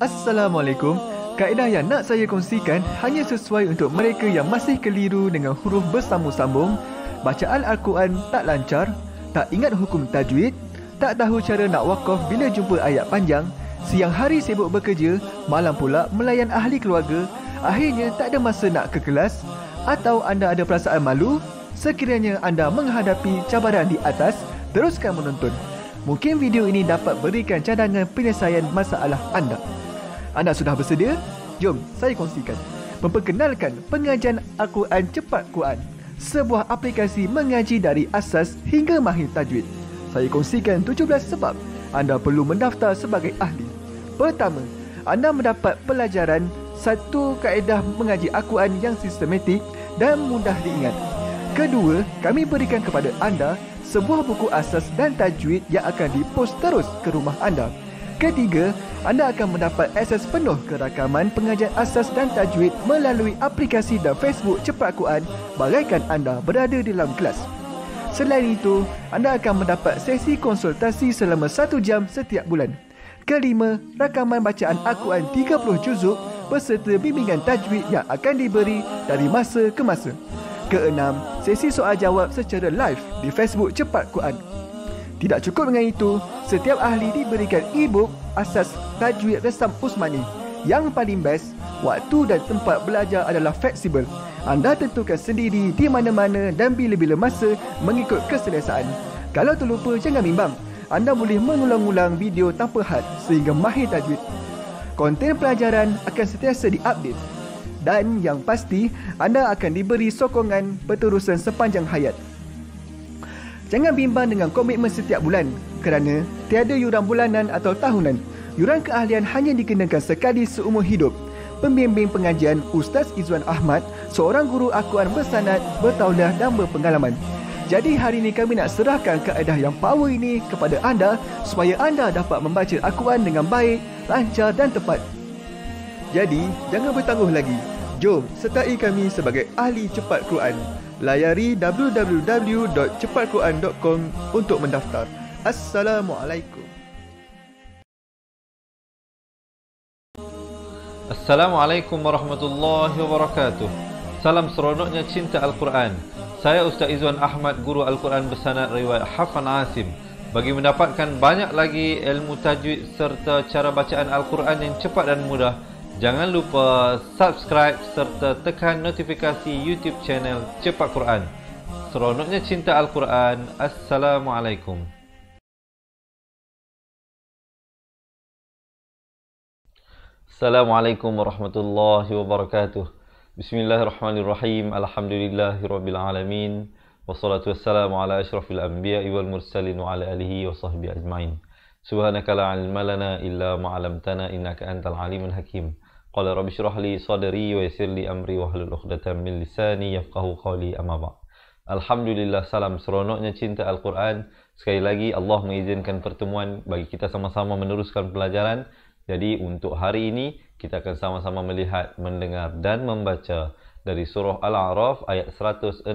Assalamualaikum. Kaedah yang nak saya kongsikan hanya sesuai untuk mereka yang masih keliru dengan huruf bersambung-sambung, bacaan Al-Quran tak lancar, tak ingat hukum tajwid, tak tahu cara nak wakaf bila jumpa ayat panjang, siang hari sibuk bekerja, malam pula melayan ahli keluarga, akhirnya tak ada masa nak ke kelas, atau anda ada perasaan malu. Sekiranya anda menghadapi cabaran di atas, teruskan menonton. Mungkin video ini dapat berikan cadangan penyelesaian masalah anda. Anda sudah bersedia? Jom saya kongsikan. Memperkenalkan pengajian Al-Quran Cepat Quran, sebuah aplikasi mengaji dari asas hingga mahir tajwid. Saya kongsikan 17 sebab anda perlu mendaftar sebagai ahli. Pertama, anda mendapat pelajaran satu kaedah mengaji Al-Quran yang sistematik dan mudah diingat. Kedua, kami berikan kepada anda sebuah buku asas dan tajwid yang akan dipost terus ke rumah anda. Ketiga, anda akan mendapat akses penuh ke rakaman pengajian asas dan tajwid melalui aplikasi dan Facebook Cepat Quran bagaikan anda berada di dalam kelas. Selain itu, anda akan mendapat sesi konsultasi selama 1 jam setiap bulan. Kelima, rakaman bacaan Al-Quran 30 juzuk beserta bimbingan tajwid yang akan diberi dari masa ke masa. Keenam, sesi soal jawab secara live di Facebook Cepat Quran. Tidak cukup dengan itu, setiap ahli diberikan e-book asas tajwid resam Usmani. Yang paling best, waktu dan tempat belajar adalah fleksibel. Anda tentukan sendiri di mana-mana dan bila-bila masa mengikut keselesaan. Kalau terlupa, jangan bimbang. Anda boleh mengulang-ulang video tanpa had sehingga mahir tajwid. Konten pelajaran akan sentiasa diupdate. Dan yang pasti, anda akan diberi sokongan berterusan sepanjang hayat. Jangan bimbang dengan komitmen setiap bulan kerana tiada yuran bulanan atau tahunan. Yuran keahlian hanya dikenakan sekali seumur hidup. Pembimbing pengajian Ustaz Izwan Ahmad, seorang guru Al-Quran bersanad, bertauliah dan berpengalaman. Jadi hari ini kami nak serahkan kaedah yang power ini kepada anda supaya anda dapat membaca Al-Quran dengan baik, lancar dan tepat. Jadi, jangan bertangguh lagi. Jom sertai kami sebagai ahli cepat Quran. Layari www.cepatquran.com untuk mendaftar. Assalamualaikum. Assalamualaikum warahmatullahi wabarakatuh. Salam seronoknya cinta Al-Quran. Saya Ustaz Izwan Ahmad, guru Al-Quran bersanad riwayat Hafan Asim. Bagi mendapatkan banyak lagi ilmu tajwid serta cara bacaan Al-Quran yang cepat dan mudah, jangan lupa subscribe serta tekan notifikasi YouTube channel Cepat Quran. Seronoknya cinta Al-Quran. Assalamualaikum. Assalamualaikum warahmatullahi wabarakatuh. Bismillahirrahmanirrahim. Alhamdulillahirabbil alamin. Wassalatu wassalamu ala asyrafil anbiya'i wal mursalin wa ala alihi wa sahbihi ajmain. Subhanaka la ilma lana illa ma 'allamtana innaka antal alimul hakim. Qala rabbi shrah li sadri wa yassir li amri wahlul 'uqdatam min lisani yafqahu qawli, amma ba'd. Alhamdulillah, salam seronoknya cinta Al-Quran. Sekali lagi Allah mengizinkan pertemuan bagi kita sama-sama meneruskan pelajaran. Jadi untuk hari ini kita akan sama-sama melihat, mendengar dan membaca dari surah Al-A'raf ayat 164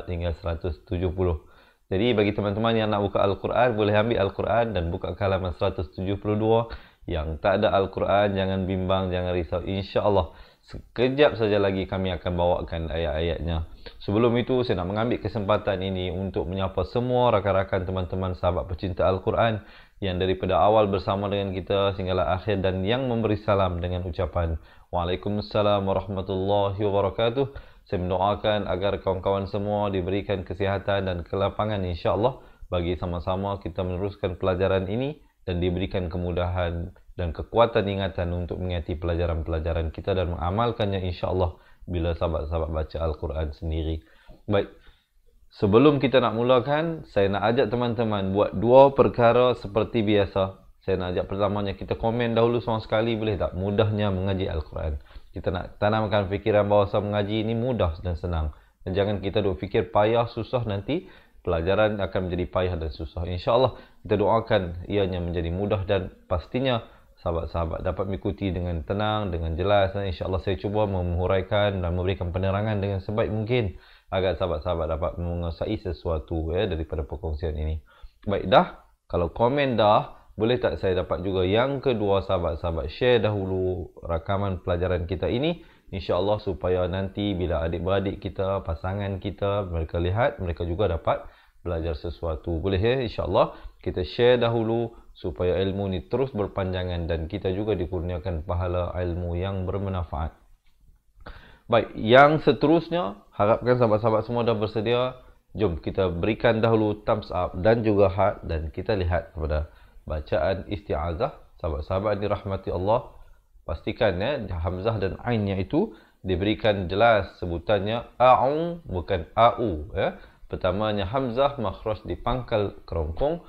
hingga 170. Jadi bagi teman-teman yang nak buka Al-Quran, boleh ambil Al-Quran dan buka ke halaman 172. Yang tak ada Al-Quran, jangan bimbang, jangan risau. InsyaAllah, sekejap saja lagi kami akan bawakan ayat-ayatnya. Sebelum itu, saya nak mengambil kesempatan ini untuk menyapa semua rakan-rakan teman-teman sahabat pecinta Al-Quran yang daripada awal bersama dengan kita sehinggalah akhir dan yang memberi salam dengan ucapan Waalaikumsalam warahmatullahi wabarakatuh. Saya mendoakan agar kawan-kawan semua diberikan kesihatan dan kelapangan insyaAllah bagi sama-sama kita meneruskan pelajaran ini dan diberikan kemudahan dan kekuatan ingatan untuk mengingati pelajaran-pelajaran kita dan mengamalkannya insya-Allah bila sahabat-sahabat baca Al-Quran sendiri. Baik, sebelum kita nak mulakan, saya nak ajak teman-teman buat 2 perkara seperti biasa. Saya nak ajak pertamanya, kita komen dahulu semua sekali, boleh tak? Mudahnya mengaji Al-Quran. Kita nak tanamkan fikiran bahawa mengaji ini mudah dan senang. Dan jangan kita duk fikir payah, susah, nanti pelajaran akan menjadi payah dan susah. InsyaAllah kita doakan ianya menjadi mudah dan pastinya sahabat-sahabat dapat mengikuti dengan tenang, dengan jelas. Dan InsyaAllah saya cuba menghuraikan dan memberikan penerangan dengan sebaik mungkin agar sahabat-sahabat dapat menguasai sesuatu daripada perkongsian ini. Baik, dah. Kalau komen dah, Boleh tak saya dapat juga yang kedua sahabat-sahabat? Share dahulu rakaman pelajaran kita ini, insya-Allah, supaya nanti bila adik-beradik kita, pasangan kita, mereka lihat, mereka juga dapat belajar sesuatu. Boleh ya? InsyaAllah kita share dahulu supaya ilmu ni terus berpanjangan dan kita juga dikurniakan pahala ilmu yang bermanfaat. Baik, yang seterusnya, harapkan sahabat-sahabat semua dah bersedia. Jom kita berikan dahulu thumbs up dan juga heart dan kita lihat kepada bacaan isti'azah. Sahabat-sahabat dirahmati Allah, pastikan ya hamzah dan ainnya itu diberikan jelas sebutannya a'u bukan a'u ya. Pertamanya hamzah makhraj di pangkal kerongkong,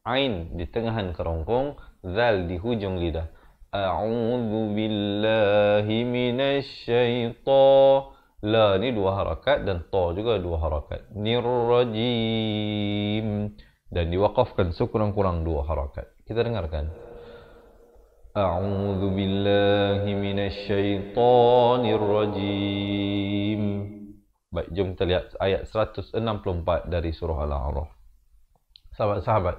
ain di tengahan kerongkong, zal di hujung lidah. A'udzu billahi minasyaitan. La ni 2 harakat dan ta juga 2 harakat. Nirrajim. Dan diwaqafkan sekurang-kurang 2 harakat. Kita dengarkan. A'udzu billahi minasyaitonir rajim. Baik, jom kita lihat ayat 164 dari surah Al-A'raf. Sahabat-sahabat,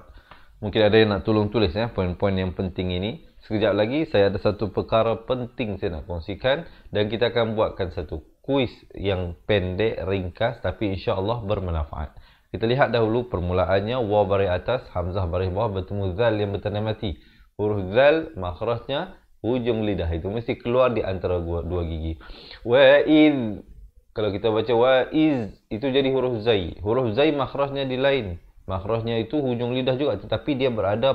mungkin ada yang nak tolong tulis ya poin-poin yang penting ini. Sekejap lagi saya ada satu perkara penting saya nak kongsikan dan kita akan buatkan satu kuis yang pendek, ringkas tapi insya-Allah bermanfaat. Kita lihat dahulu permulaannya, wa baris atas, hamzah baris bawah bertemu zal yang bertanda mati. Huruf zal makhrajnya hujung lidah itu mesti keluar di antara dua gigi. Wa id, kalau kita baca wa iz itu jadi huruf zai. Huruf zai makhrajnya di lain. Makhrajnya itu hujung lidah juga tetapi dia berada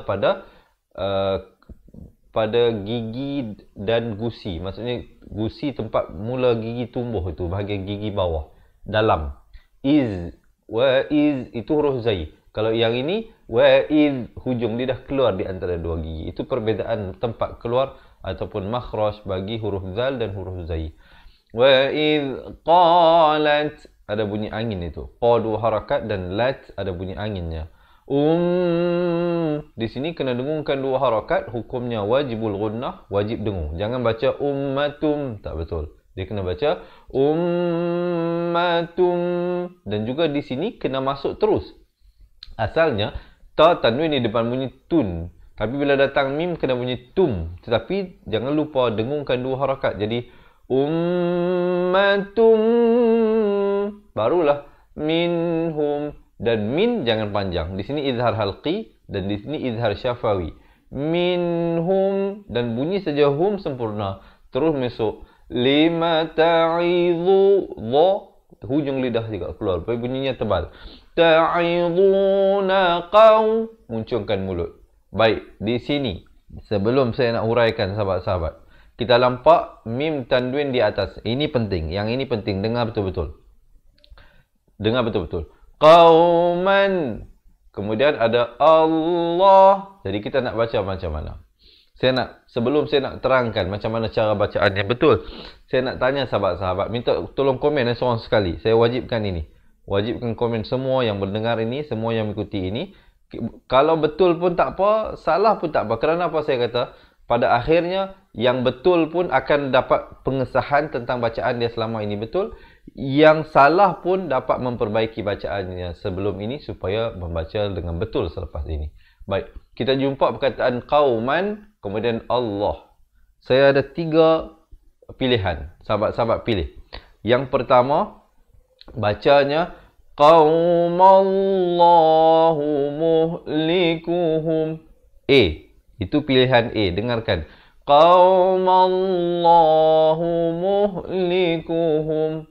pada gigi dan gusi. Maksudnya gusi tempat mula gigi tumbuh itu, bahagian gigi bawah dalam. Iz, wa iz itu huruf zai. Kalau yang ini wa iz hujung lidah keluar di antara dua gigi. Itu perbezaan tempat keluar ataupun makhraj bagi huruf zal dan huruf zai. Wa iz qalat ada bunyi angin itu. Qa 2 harakat dan lat ada bunyi anginnya. Di sini kena dengungkan 2 harakat, hukumnya wajibul gunnah, wajib dengung. Jangan baca ummatum, tak betul. Dia kena baca ummatum dan juga di sini kena masuk terus. Asalnya ta tanwin di depan bunyi tun, tapi bila datang mim kena bunyi tum. Tetapi jangan lupa dengungkan 2 harakat. Jadi ummatum barulah minhum. Dan min jangan panjang. Di sini izhar halqi dan di sini izhar syafawi. Minhum dan bunyi saja hum sempurna. Terus masuk lima ta'idhu dha, hujung lidah juga keluar. Bunyinya tebal. Ta'idhuna qaw, muncungkan mulut. Baik, di sini sebelum saya nak huraikan sahabat-sahabat, kita nampak mim tanwin di atas. Ini penting. Yang ini penting. Dengar betul-betul. Dengar betul-betul. Qauman. Kemudian ada Allah. Jadi kita nak baca macam mana? Sebelum saya nak terangkan macam mana cara bacaan yang betul, saya nak tanya sahabat-sahabat, minta tolong komen seorang sekali. Saya wajibkan ini. Wajibkan komen semua yang mendengar ini, semua yang mengikuti ini. Kalau betul pun tak apa, salah pun tak apa. Kerana apa saya kata? Pada akhirnya yang betul pun akan dapat pengesahan tentang bacaan dia selama ini betul. Yang salah pun dapat memperbaiki bacaannya sebelum ini supaya membaca dengan betul selepas ini. Baik, kita jumpa perkataan qauman, kemudian Allah. Saya ada 3 pilihan. Sahabat-sahabat pilih. Yang pertama, bacanya qaumallahu muhlikuhum. A. Itu pilihan A. Dengarkan. Qaumallahu muhlikuhum.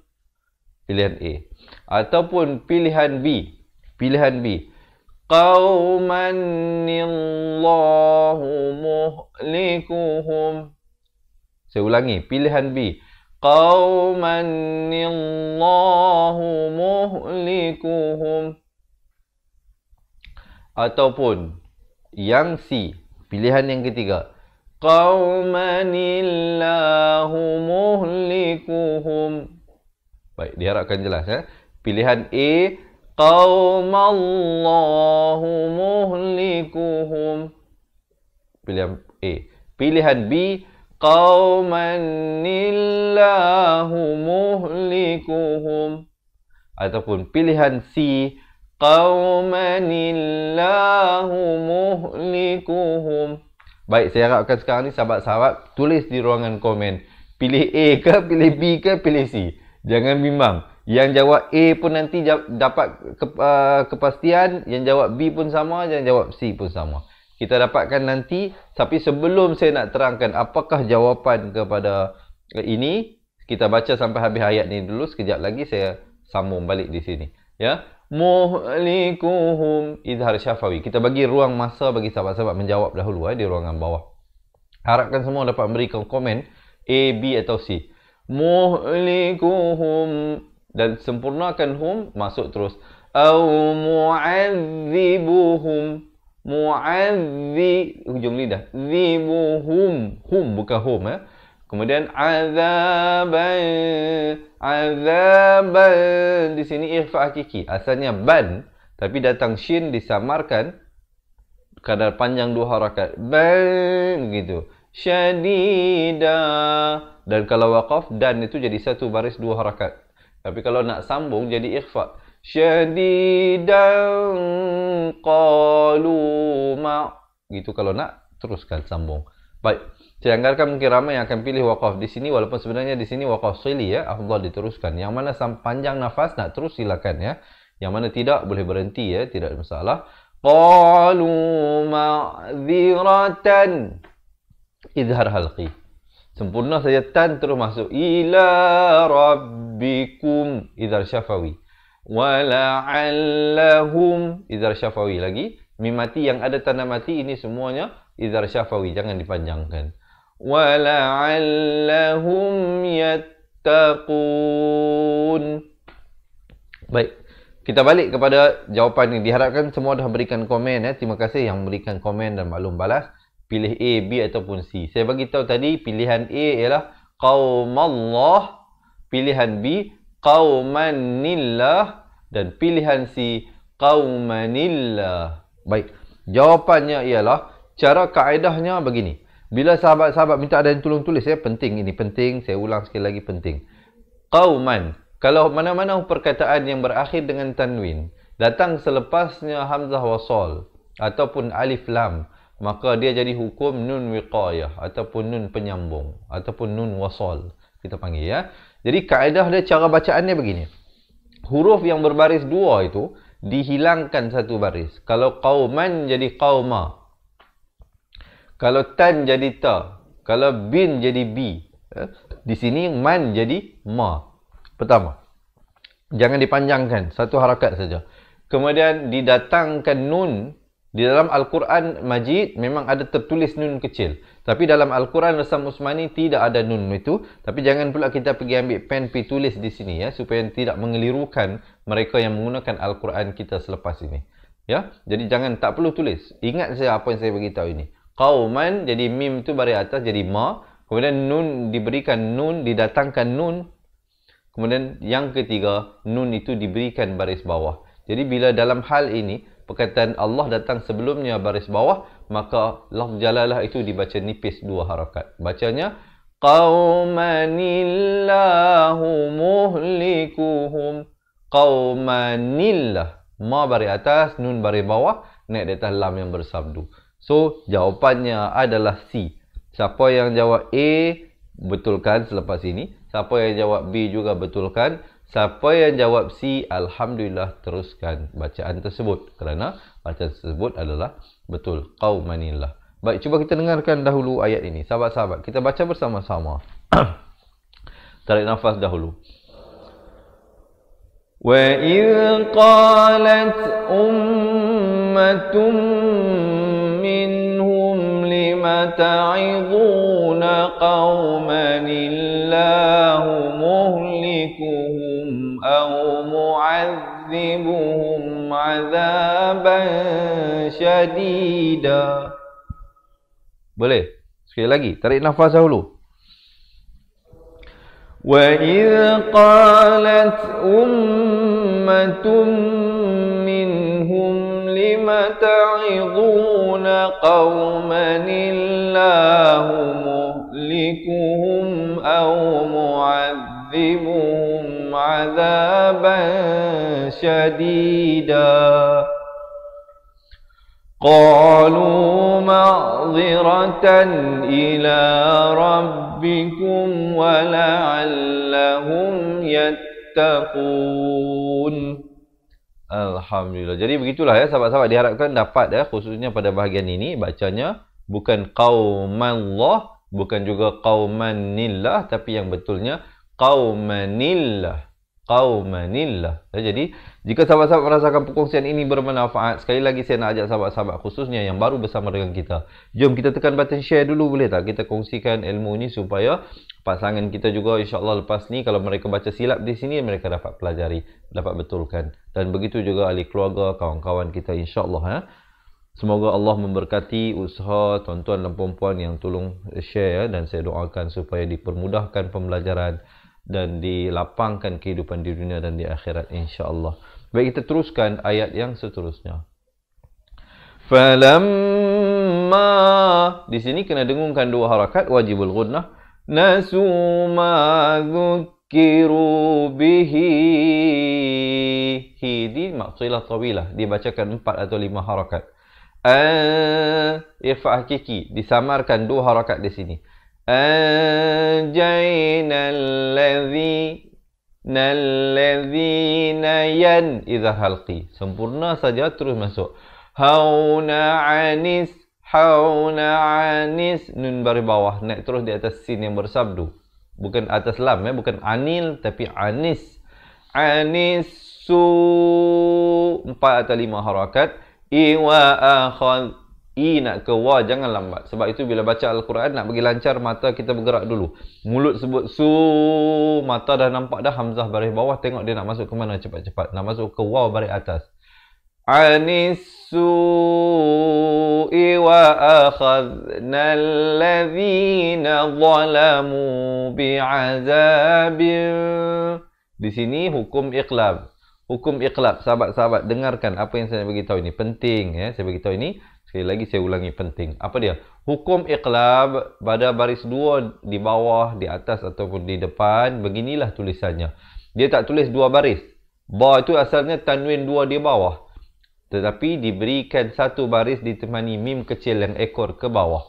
Pilihan A. Ataupun pilihan B. Pilihan B. Qaumanillahu muhlikuhum. Saya ulangi. Pilihan B. Qaumanillahu muhlikuhum. Ataupun yang C. Pilihan yang ketiga. Qaumanillahu muhlikuhum. Baik, diharapkan jelas ya. Pilihan A, qaumallahu muhlikuhum. Pilihan A. Pilihan B, qaumanillahu muhlikuhum. Ataupun pilihan C, qauman illahu muhlikuhum. Baik, saya harapkan sekarang ni sahabat-sahabat tulis di ruangan komen. Pilih A ke, pilih B ke, pilih C. Jangan bimbang. Yang jawab A pun nanti dapat kepastian, yang jawab B pun sama, yang jawab C pun sama. Kita dapatkan nanti, tapi sebelum saya nak terangkan apakah jawapan kepada ini, kita baca sampai habis ayat ni dulu. Sekejap lagi saya sambung balik di sini. Ya, muhlikuhum, izhar syafawi. Kita bagi ruang masa bagi sahabat-sahabat menjawab dahulu di ruangan bawah. Harapkan semua dapat memberikan komen A, B atau C. Muhlikuhum, dan sempurnakan hum, masuk terus. Au mu'adzibuhum, hujung lidah. Zibuhum, hum bukan hum Kemudian azaban, di sini ikhfa hakiki. Asalnya ban, tapi datang shin disamarkan kadar panjang 2 harakat. Ban gitu. Syadida, dan kalau waqaf dan itu jadi 1 baris 2 harakat. Tapi kalau nak sambung jadi ikhfa. Syadidan qalu ma, gitu kalau nak teruskan sambung. Baik, saya anggarkan mungkin ramai yang akan pilih waqaf di sini, walaupun sebenarnya di sini waqaf sili afdal diteruskan. Yang mana panjang nafas nak terus silakan Yang mana tidak boleh berhenti tidak ada masalah. Qalu ma'dziratan, izhar halqi. Sempurna saja tan terus masuk. Ila rabbikum, izhar syafawi. Wala'allahum, izhar syafawi lagi. Mim mati yang ada tanda mati ini semuanya izhar syafawi, jangan dipanjangkan. Wala'allahum yattaqun. Baik, kita balik kepada jawapan ini. Diharapkan semua dah berikan komen Terima kasih yang memberikan komen dan maklum balas. Pilih A, B ataupun C. Saya bagi tahu tadi pilihan A ialah qaumallah, pilihan B qaumanillah, dan pilihan C qaumanillah. Baik, jawapannya ialah, cara kaedahnya begini. Bila sahabat-sahabat minta ada yang tolong tulis penting ini, penting, saya ulang sekali lagi penting. Qauman, kalau mana-mana perkataan yang berakhir dengan tanwin datang selepasnya hamzah wasal ataupun alif lam, maka dia jadi hukum nun wiqayah ataupun nun penyambung ataupun nun wasal, kita panggil Jadi kaedah dia, cara bacaannya begini. Huruf yang berbaris 2 itu dihilangkan 1 baris. Kalau qauman jadi qauma. Kalau tan jadi ta. Kalau bin jadi bi. Di sini man jadi ma. Pertama, jangan dipanjangkan, 1 harakat saja. Kemudian didatangkan nun. Di dalam Al-Quran Majid memang ada tertulis nun kecil. Tapi dalam Al-Quran Rasam Usmani tidak ada nun itu. Tapi jangan pula kita pergi ambil pen pergi tulis di sini supaya tidak mengelirukan mereka yang menggunakan Al-Quran kita selepas ini. Jadi jangan, tak perlu tulis. Ingat saya apa yang saya beritahu ini. Qauman jadi mim tu baris atas jadi ma. Kemudian nun diberikan nun, didatangkan nun. Kemudian yang ketiga, nun itu diberikan baris bawah. Jadi bila dalam hal ini perkataan Allah datang sebelumnya baris bawah, maka lafz jalalah itu dibaca nipis 2 harakat. Bacanya qaumanillahu muhlikuhum. Qaumanillah, ma baris atas, nun baris bawah, naik di atas lam yang bersabdu. So jawapannya adalah C. Siapa yang jawab A, betulkan selepas ini. Siapa yang jawab B juga betulkan. Siapa yang jawab C, alhamdulillah, teruskan bacaan tersebut. Kerana bacaan tersebut adalah betul. Qaumanillah. Baik, cuba kita dengarkan dahulu ayat ini. Sahabat-sahabat, kita baca bersama-sama. Tarik nafas dahulu. Wa idh qalat ummatum minhum lima ta'idhuna qaumanillahu muhlikuhum أو معذبهم عذابا شديدا. Boleh? Sekali lagi, tarik nafas dahulu. وَإِذْ قَالَتْ أُمَّةٌ مِّنْهُمْ لِمَ تَعِظُونَ قَوْمًا اللَّهُ مُهْلِكُهُمْ أَوْ مُعَذِّبُهُمْ عَذَابًا شديدا قالوا معذرة إلى ربكم ولعلهم يتقون. Alhamdulillah. Jadi begitulah ya sahabat-sahabat, diharapkan dapat ya, khususnya pada bahagian ini bacanya bukan qaumallah, bukan juga qaumanillah, tapi yang betulnya qaumanillah. Qaumanillah. Ya, jadi jika sahabat-sahabat merasakan perkongsian ini bermanfaat, sekali lagi saya nak ajak sahabat-sahabat khususnya yang baru bersama dengan kita, jom kita tekan button share dulu, boleh tak? Kita kongsikan ilmu ini supaya pasangan kita juga insya-Allah lepas ni kalau mereka baca silap di sini mereka dapat pelajari, dapat betulkan. Dan begitu juga ahli keluarga, kawan-kawan kita insya-Allah ya. Semoga Allah memberkati usaha tuan-tuan dan puan-puan yang tolong share ya, dan saya doakan supaya dipermudahkan pembelajaran dan dilapangkan kehidupan di dunia dan di akhirat insya-Allah. Baik, kita teruskan ayat yang seterusnya. Falamma, di sini kena dengungkan dua harakat wajibul ghunnah. Nasu ma dzukkiru bihi. Hidi maksilah tawilah, dibacakan 4 atau 5 harakat. Irfa hakiki, disamarkan 2 harakat di sini. Anjainal ladzina yan idza halqi, sempurna saja terus masuk. Hauna anis nun baris bawah, naik terus di atas sin yang bersabdu, bukan atas lam ya, bukan anil tapi anis. Anisu 4 atau 5 harakat. Iwa akhad, i nak ke wa jangan lambat. Sebab itu bila baca Al-Quran nak bagi lancar mata kita bergerak dulu. Mulut sebut su, mata dah nampak dah hamzah baris bawah, tengok dia nak masuk ke mana cepat-cepat. Nak masuk ke waw baris atas. Anisu iwa akhadna alladhina zalamu bi'azabin. Di sini hukum iqlab. Hukum iqlab, sahabat-sahabat dengarkan apa yang saya bagi tahu ini penting ya. Saya bagi tahu ini sekali lagi, saya ulangi, penting. Apa dia? Hukum iqlab pada baris 2 di bawah, di atas ataupun di depan, beginilah tulisannya. Dia tak tulis 2 baris. Ba itu asalnya tanwin 2 di bawah, tetapi diberikan 1 baris ditemani mim kecil yang ekor ke bawah.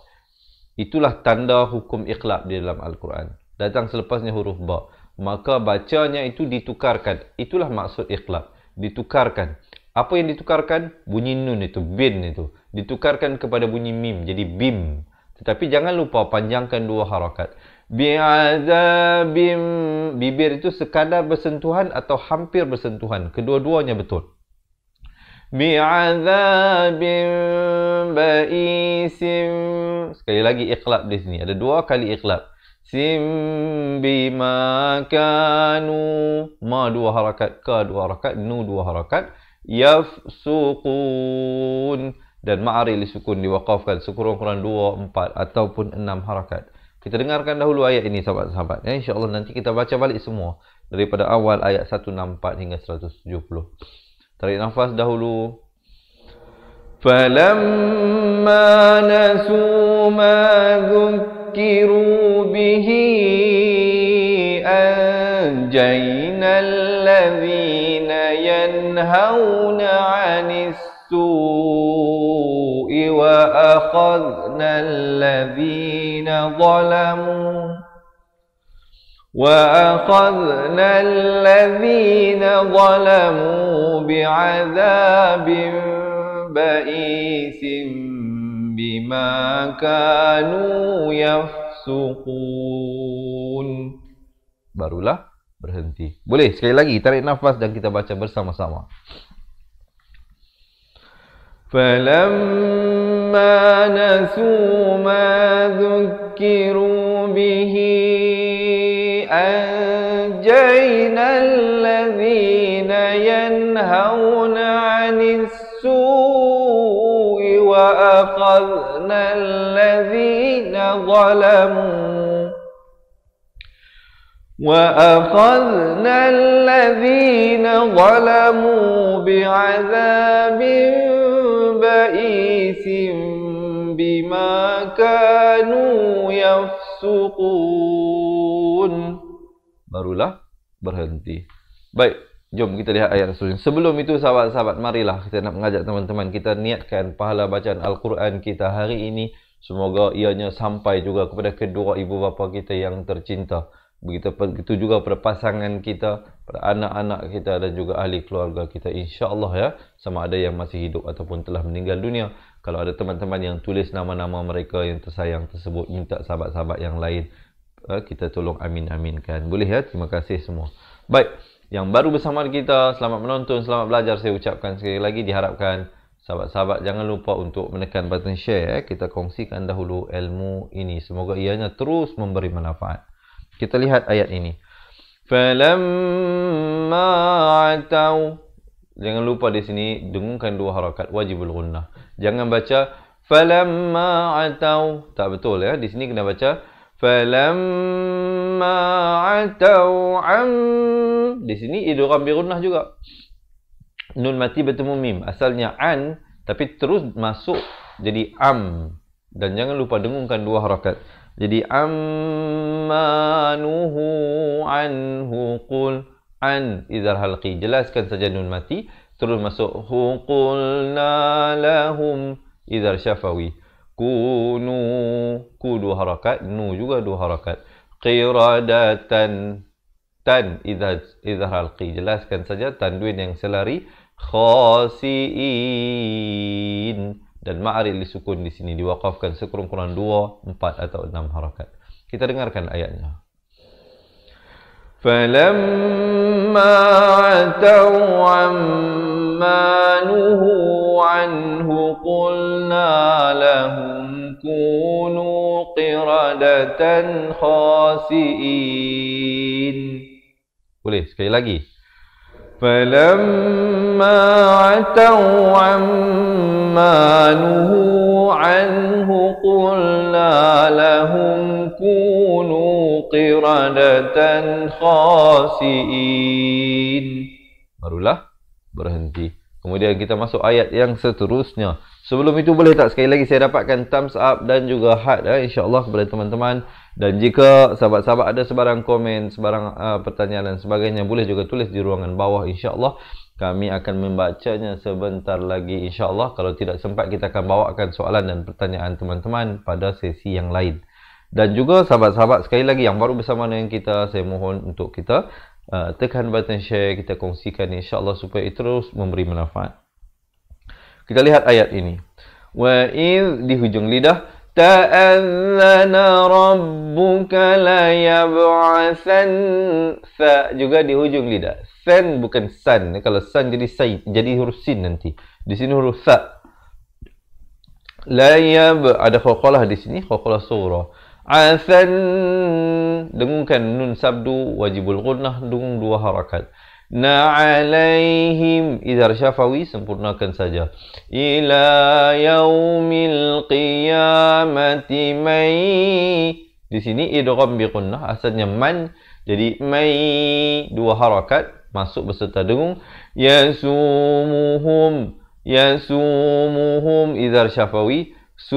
Itulah tanda hukum iqlab di dalam Al-Quran. Datang selepasnya huruf ba, maka bacanya itu ditukarkan. Itulah maksud iqlab, ditukarkan. Apa yang ditukarkan? Bunyi nun itu, bin itu, ditukarkan kepada bunyi mim, jadi bim. Tetapi jangan lupa panjangkan 2 harakat. Bi'azabim, bibir itu sekadar bersentuhan atau hampir bersentuhan, kedua-duanya betul. Bi'azabim ba'isim, sekali lagi iqlab di sini, ada 2 kali iqlab. Sim bima kanu, ma 2 harakat, ka 2 harakat, nu 2 harakat. Yafsuqun, dan ma'ari li sukun diwaqafkan sekurang-kurang 2, 4 ataupun 6 harakat. Kita dengarkan dahulu ayat ini sahabat-sahabat ya, insya-Allah nanti kita baca balik semua daripada awal ayat 164 hingga 170. Tarik nafas dahulu. Falamma nasu ma dzukkiru bihi anjaynal ladzina yanhauna 'anis su'i wa akhadnal ladzina zalamu وَأَخَذْنَا الَّذِينَ ظَلَمُوا بِعَذَابٍ بَئِيسٍ بِمَا كَانُوا يَفْسُقُونَ. Barulah berhenti. Boleh sekali lagi tarik nafas dan kita baca bersama-sama. فَلَمَّا نَسُوا مَا ذُكِّرُوا بِهِ أنجينا الذين ينهون عن السوء وأخذنا الذين ظلموا بعذاب بئيس بما كانوا يفسقون. Barulah berhenti. Baik, Jom kita lihat ayat seterusnya. Sebelum itu sahabat-sahabat, marilah kita nak mengajak teman-teman kita niatkan pahala bacaan Al-Quran kita hari ini. Semoga ianya sampai juga kepada kedua ibu bapa kita yang tercinta. Begitu juga pada pasangan kita, pada anak-anak kita dan juga ahli keluarga kita, insya-Allah ya, sama ada yang masih hidup ataupun telah meninggal dunia. Kalau ada teman-teman yang tulis nama-nama mereka yang tersayang tersebut, minta sahabat-sahabat yang lain, kita tolong amin-aminkan. Boleh ya? Terima kasih semua. Baik, yang baru bersama kita, selamat menonton, selamat belajar. Saya ucapkan sekali lagi, diharapkan sahabat-sahabat jangan lupa untuk menekan button share. Kita kongsikan dahulu ilmu ini. Semoga ianya terus memberi manfaat. Kita lihat ayat ini. Falamma atau, jangan lupa di sini dengungkan dua harakat wajibul gunnah. Jangan baca falamma atau, tak betul ya. Di sini kena baca falamma atau am. Di sini idgham bi gunnah juga. Nun mati bertemu mim. Asalnya an, tapi terus masuk jadi am. Dan jangan lupa dengungkan dua harakat. Jadi ammanuhu anhu qul an idhar halqi. Jelaskan saja nun mati, terus masuk hu qulna lahum idhar syafawi. Kunu, ku dua harakat, nu juga dua harakat. Qiradatan, tan idhar halqi. Jelaskan saja tanwin yang selari. Khasiin. Dan ma'arid li sukun di sini diwakafkan sekurang-kurang 2, 4 atau 6 harakat. Kita dengarkan ayatnya. Falamma atau amma nuhu anhu qulna lahum kunu qiradatan khasiin. Boleh sekali lagi. فَلَمَّا عَتَوْا عَمَّا نُهُوا عَنْهُ قُلْنَا لَهُمْ كُونُوا قِرَدَةً خَاسِئِينَ. Barulah berhenti. Kemudian kita masuk ayat yang seterusnya. Sebelum itu boleh tak sekali lagi saya dapatkan thumbs up dan juga heart insya-Allah kepada teman-teman. Dan jika sahabat-sahabat ada sebarang komen, sebarang pertanyaan dan sebagainya, boleh juga tulis di ruangan bawah, insya-Allah kami akan membacanya sebentar lagi, insya-Allah. Kalau tidak sempat, kita akan bawakan soalan dan pertanyaan teman-teman pada sesi yang lain. Dan juga sahabat-sahabat sekali lagi yang baru bersama dengan kita, saya mohon untuk kita tekan button share, kita kongsikan, insya-Allah supaya terus memberi manfaat. Kita lihat ayat ini. Wa iz, di hujung lidah, ta'adzana rabbuka la yab'atsan. Sa juga di hujung lidah. San bukan san. Kalau san jadi sai, jadi huruf sin nanti. Di sini huruf sa. La yab, ada qalqalah di sini, qalqalah surah. Asan, dengungkan nun sabdu wajibul gunnah, dengung dua harakat. Na alaihim idhar syafawi, sempurnakan saja. Ila yaumil qiyamati mai. Di sini idgham bi gunnah, asalnya man, jadi mai dua harakat masuk beserta dengung. Yasumuhum, yasumuhum idhar syafawi. Su,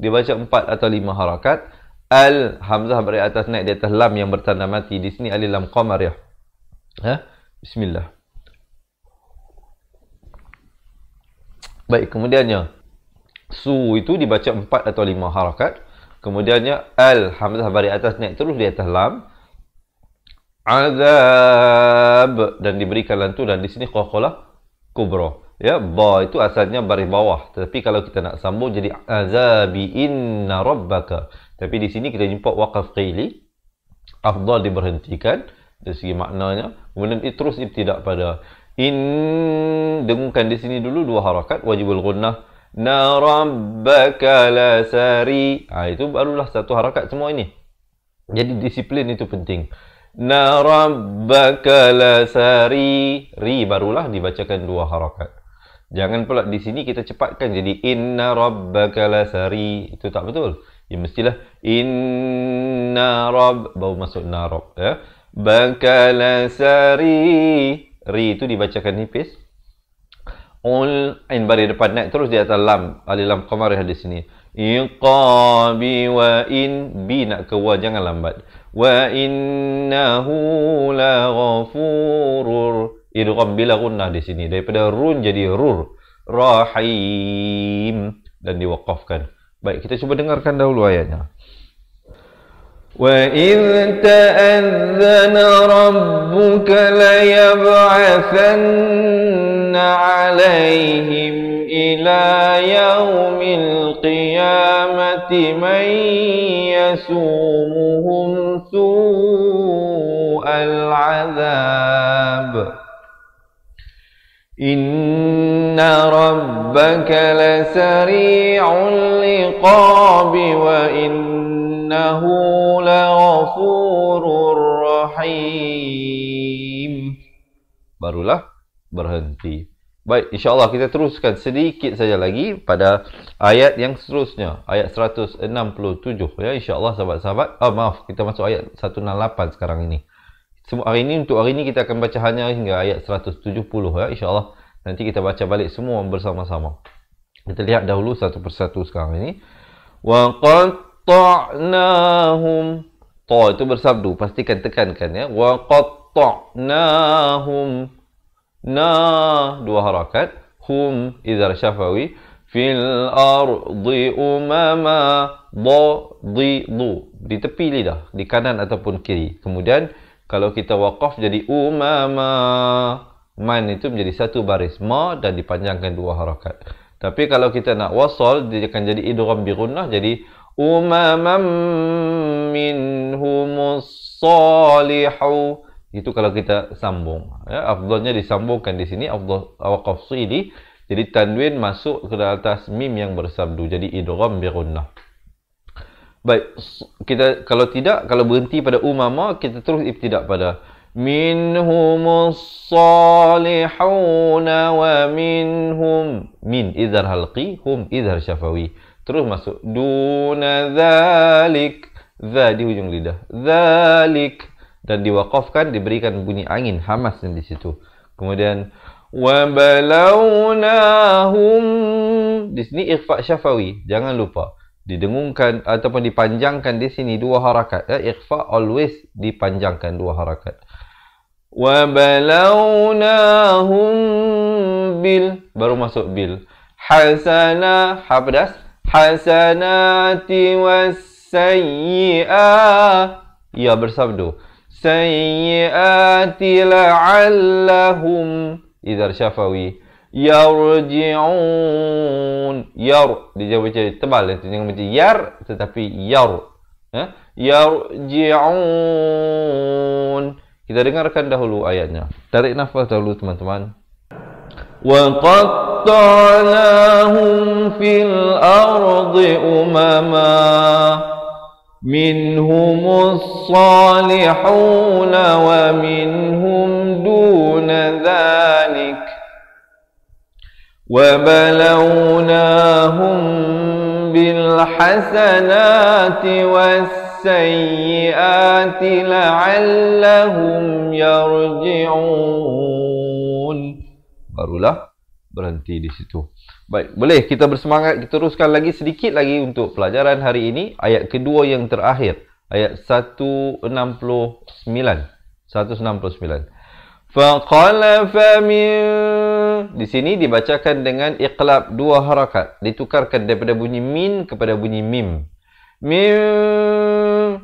dibaca 4 atau 5 harakat. Al, hamzah beri atas naik di atas lam yang bertanda mati. Di sini alif lam qamar ya. Bismillah. Baik, kemudiannya su itu dibaca 4 atau 5 harakat. Kemudiannya al, hamzah beri atas naik terus di atas lam. Azab, dan diberikan lantunan di sini qalqalah kubra. Ya, ba itu asalnya baris bawah. Tetapi kalau kita nak sambung jadi azabi inna rabbaka. Tapi di sini kita jumpa waqaf qili. Afdal diberhentikan dari segi maknanya. Kemudian terus ibtidak pada in, dengungkan di sini dulu dua harakat wajibul gunnah. Na rabbaka la sari. Itu barulah satu harakat semua ini. Jadi disiplin itu penting. Na rabbaka la sari. Ri barulah dibacakan dua harakat. Jangan pula di sini kita cepatkan jadi inna rabbaka lasari. Itu tak betul. Ya mestilah inna rabb baru masuk narab ya. Baka lasari. Ri itu dibacakan nipis. Ul, ain bari depan naik terus di atas lam. Alif lam qamariyah di sini. Iqabi wa in, bi nak ke wa jangan lambat. wa innahu laghafurur. Idgham bila gunnah di sini, daripada run jadi rur. Rahim, dan diwaqafkan. Baik, kita cuba dengarkan dahulu ayatnya. وَإِذْ تَأَذَّنَ رَبُّكَ لَيَبْعَثَنَّ عَلَيْهِمْ إِلَى يَوْمِ الْقِيَامَةِ مَنْ يَسُومُهُمْ سُوءَ الْعَذَابِ إِنَّ رَبَّكَ لَسَرِيعُ الْعِقَابِ وَإِنَّهُ لَغَفُورٌ رَحِيمٌ. Barulah berhenti. Baik, insyaAllah kita teruskan sedikit saja lagi pada ayat yang seterusnya, ayat 167 ya, insyaAllah sahabat-sahabat. Maaf, kita masuk ayat 168 sekarang ini. Hari ini, untuk hari ini kita akan baca hanya hingga ayat 170 ya, insyaAllah. Nanti kita baca balik semua bersama-sama. Kita lihat dahulu satu persatu sekarang ini. Wa qatta'nahum. Ta itu bersabdu, pastikan tekankan ya. Wa qatta'nahum. Na dua harakat. Hum idhar syafawi. Fil ardi umama. Di du. Di tepi lidah, di kanan ataupun kiri. Kemudian kalau kita waqaf jadi umama. Man itu menjadi satu baris ma dan dipanjangkan dua harakat. Tapi kalau kita nak wasal, dia akan jadi idgham bi gunnah, jadi umamam minhumus salihu. Itu kalau kita sambung. Ya, afdalnya disambungkan di sini, afdal waqaf sili. Jadi tanwin masuk ke atas mim yang bersabdu, jadi idgham bi gunnah. Baik, kita kalau berhenti pada umama, kita terus ibtidak pada minhumus salihuna wa minhum. Min idhar halqi, hum idhar syafawi. Terus masuk duna dhalik, dha di hujung lidah, dhalik, dan diwaqafkan, diberikan bunyi angin hamas di situ. Kemudian wa balawnahum, di sini ikhfa syafawi, jangan lupa didengungkan ataupun dipanjangkan di sini dua harakat ya. Ikhfa always dipanjangkan dua harakat. Wa balawnahum bil, baru masuk bil, hasana ha pedas, hasanati wassayyi'ah, ya bersabdu, sayyi'ati la'allahum idhar syafawi, yarji'un, yar dia baca tebal, jangan baca yar tetapi yar, yarji'un. Kita dengarkan dahulu ayatnya. Tarik nafas dahulu teman-teman. Wa qatta'nahum fil ardi umama minhumus salihuna wa minhum duna dhalik wa balawnahum bil hasanati sayyiati la'allahum yarji'un. Barulah berhenti di situ. Baik, boleh kita bersemangat, kita teruskan lagi sedikit lagi untuk pelajaran hari ini. Ayat kedua yang terakhir, ayat 169. Faqalafa min, di sini dibacakan dengan iqlab dua harakat, ditukarkan daripada bunyi min kepada bunyi mim. Min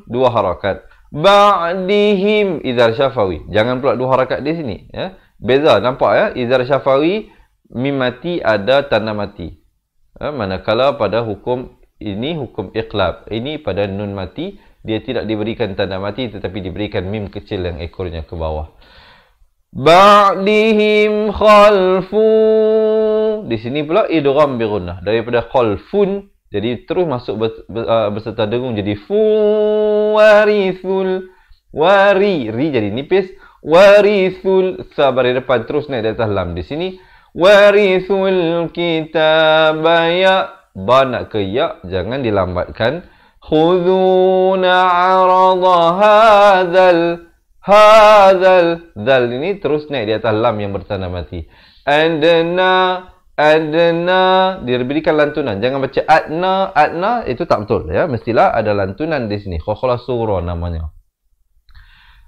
dua harakat. Ba'dihim idhar syafawi. Jangan pula dua harakat di sini ya. Beza, nampak ya? Idhar syafawi mim mati ada tanda mati. Manakala pada hukum ini hukum iqlab. Ini pada nun mati dia tidak diberikan tanda mati tetapi diberikan mim kecil yang ekornya ke bawah. Ba'dihim khalfu. Di sini pula idgham bi gunnah, daripada khalfun jadi terus masuk berserta dengung jadi fu warithul, wari ri jadi nipis, warithul sabar di depan terus naik di atas lam. Di sini warithul kitabaya, ba nak ke ya jangan dilambatkan. Khuduna 'arada hadzal dzal ini terus naik di atas lam yang bertanda mati. Adna diberikan lantunan, jangan baca adna itu tak betul ya, mestilah ada lantunan di sini. Khakhala surah namanya